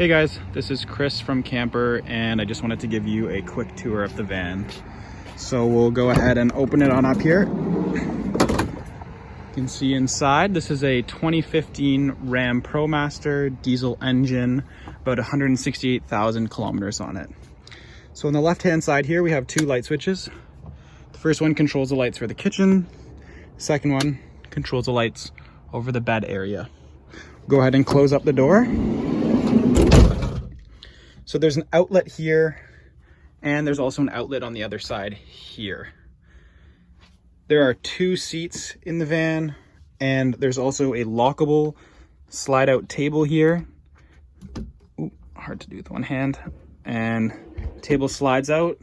Hey guys, this is Chris from Campr, and I just wanted to give you a quick tour of the van. So we'll go ahead and open it on up here. You can see inside, this is a 2015 Ram Promaster diesel engine, about 168,000 kilometers on it. So on the left hand side here, we have two light switches. The first one controls the lights for the kitchen. The second one controls the lights over the bed area. Go ahead and close up the door. So there's an outlet here, and there's also an outlet on the other side here. There are two seats in the van, and there's also a lockable slide out table here. Ooh, hard to do with one hand. And the table slides out,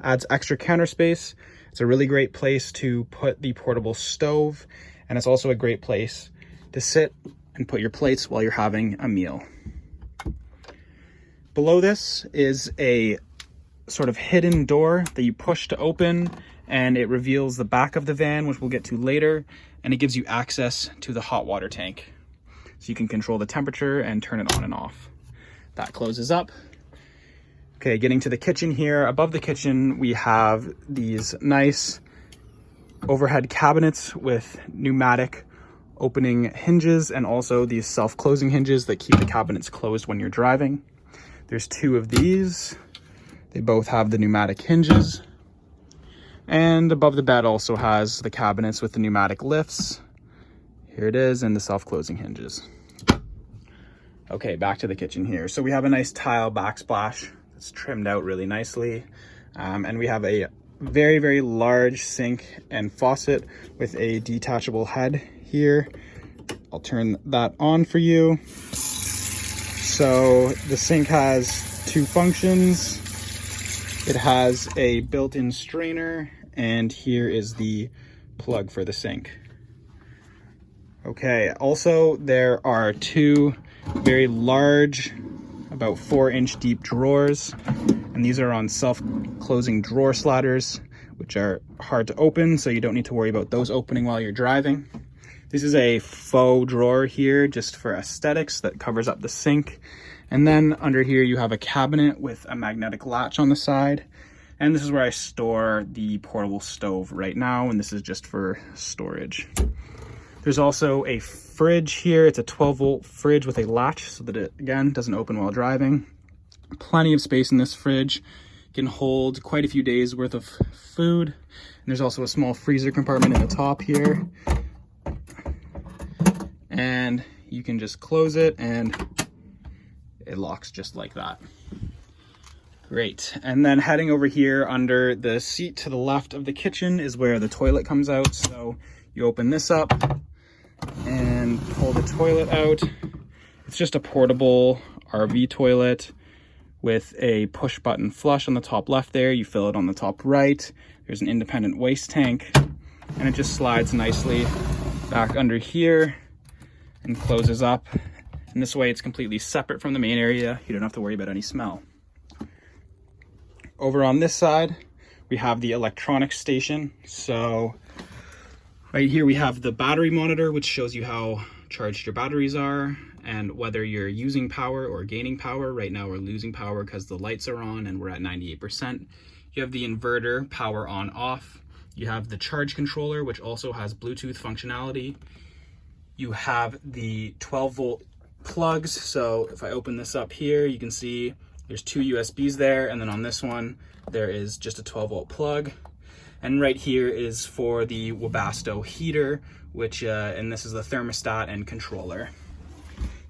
adds extra counter space. It's a really great place to put the portable stove, and it's also a great place to sit and put your plates while you're having a meal. Below this is a sort of hidden door that you push to open, and it reveals the back of the van, which we'll get to later, and it gives you access to the hot water tank. So you can control the temperature and turn it on and off. That closes up. Okay, getting to the kitchen here. Above the kitchen, we have these nice overhead cabinets with pneumatic opening hinges, and also these self-closing hinges that keep the cabinets closed when you're driving. There's two of these. They both have the pneumatic hinges. And above the bed also has the cabinets with the pneumatic lifts. Here it is, and the self-closing hinges. Okay, back to the kitchen here. So we have a nice tile backsplash that's trimmed out really nicely. And we have a very, very large sink and faucet with a detachable head here. I'll turn that on for you. So the sink has two functions. It has a built-in strainer, and here is the plug for the sink. Okay, also there are two very large, about 4-inch deep drawers, and these are on self-closing drawer sliders, which are hard to open, so you don't need to worry about those opening while you're driving. This is a faux drawer here just for aesthetics that covers up the sink. And then under here you have a cabinet with a magnetic latch on the side. And this is where I store the portable stove right now, and this is just for storage. There's also a fridge here. It's a 12-volt fridge with a latch so that it, again, doesn't open while driving. Plenty of space in this fridge. It can hold quite a few days worth of food. And there's also a small freezer compartment in the top here. And you can just close it and it locks just like that. Great. And then heading over here under the seat to the left of the kitchen is where the toilet comes out. So you open this up and pull the toilet out. It's just a portable RV toilet with a push button flush on the top left there. You fill it on the top right. There's an independent waste tank, and it just slides nicely back under here and closes up. And this way it's completely separate from the main area. You don't have to worry about any smell. Over on this side, we have the electronics station. So right here we have the battery monitor, which shows you how charged your batteries are and whether you're using power or gaining power. Right now we're losing power because the lights are on and we're at 98%. You have the inverter, power on off. You have the charge controller, which also has Bluetooth functionality. You have the 12-volt plugs. So if I open this up here, you can see there's two USBs there. And then on this one, there is just a 12-volt plug. And right here is for the Webasto heater, which, and this is the thermostat and controller.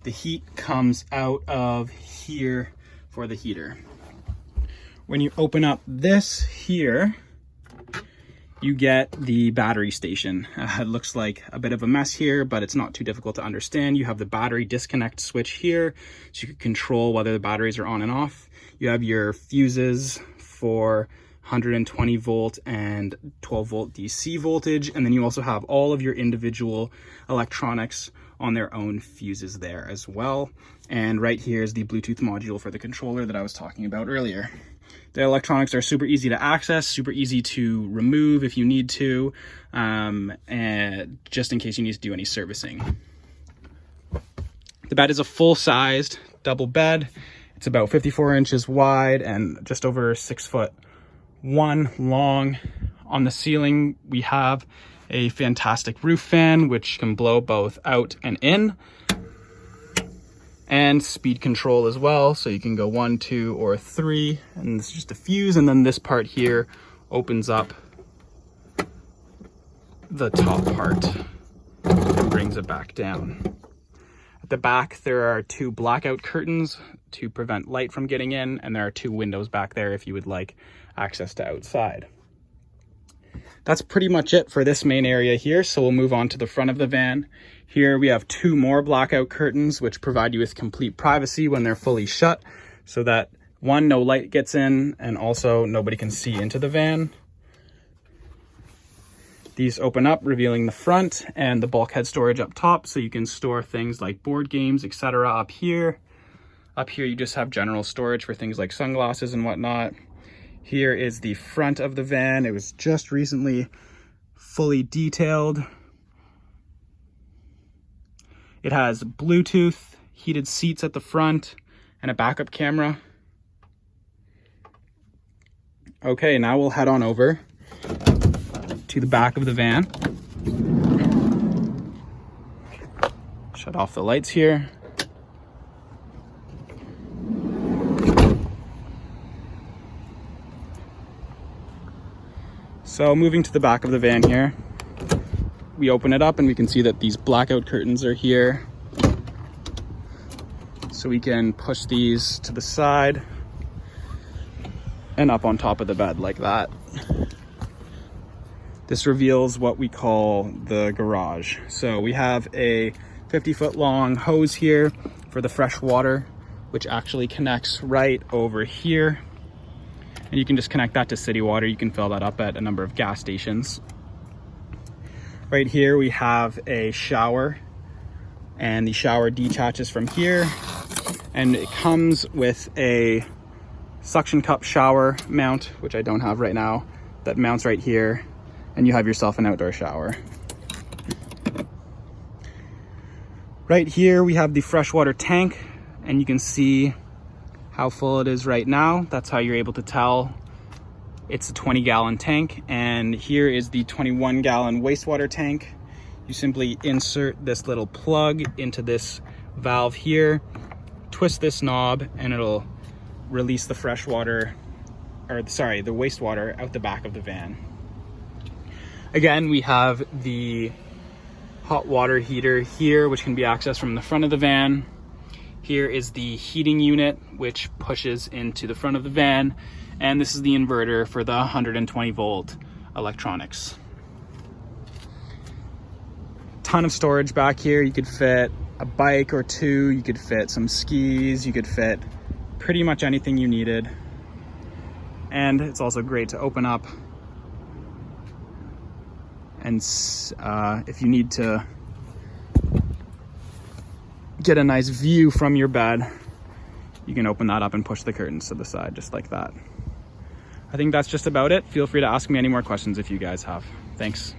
The heat comes out of here for the heater. When you open up this here, you get the battery station. It looks like a bit of a mess here, but it's not too difficult to understand. You have the battery disconnect switch here, so you can control whether the batteries are on and off. You have your fuses for 120 volt and 12 volt DC voltage, and then you also have all of your individual electronics on their own fuses there as well. And right here is the Bluetooth module for the controller that I was talking about earlier. The electronics are super easy to access, super easy to remove if you need to, and just in case you need to do any servicing. The bed is a full-sized double bed. It's about 54 inches wide and just over 6'1" long. On the ceiling, we have a fantastic roof fan, which can blow both out and in, and speed control as well. So you can go 1, 2, or 3, and this is just a fuse. And then this part here opens up the top part and brings it back down. At the back, there are 2 blackout curtains to prevent light from getting in, and there are 2 windows back there if you would like access to outside. That's pretty much it for this main area here, so we'll move on to the front of the van. Here we have 2 more blackout curtains, which provide you with complete privacy when they're fully shut, so that, 1, no light gets in, and also nobody can see into the van. These open up, revealing the front and the bulkhead storage up top, so you can store things like board games, etc. up here. Up here you just have general storage for things like sunglasses and whatnot. Here is the front of the van. It was just recently fully detailed. It has Bluetooth, heated seats at the front, and a backup camera. Okay, now we'll head on over to the back of the van. Shut off the lights here. So moving to the back of the van here, we open it up and we can see that these blackout curtains are here. So we can push these to the side and up on top of the bed like that. This reveals what we call the garage. So we have a 50-foot long hose here for the fresh water, which actually connects right over here. And you can just connect that to city water. You can fill that up at a number of gas stations. Right here we have a shower, and the shower detaches from here, and it comes with a suction cup shower mount, which I don't have right now, that mounts right here, and you have yourself an outdoor shower. Right here we have the freshwater tank, and you can see how full it is right now. That's how you're able to tell it's a 20-gallon tank. And here is the 21-gallon wastewater tank. You simply insert this little plug into this valve here, twist this knob, and it'll release the the wastewater out the back of the van. Again, we have the hot water heater here, which can be accessed from the front of the van. Here is the heating unit, which pushes into the front of the van. And this is the inverter for the 120 volt electronics. Ton of storage back here. You could fit a bike or 2, you could fit some skis, you could fit pretty much anything you needed. And it's also great to open up. And if you need to get a nice view from your bed, you can open that up and push the curtains to the side just like that. I think that's just about it. Feel free to ask me any more questions if you guys have. Thanks.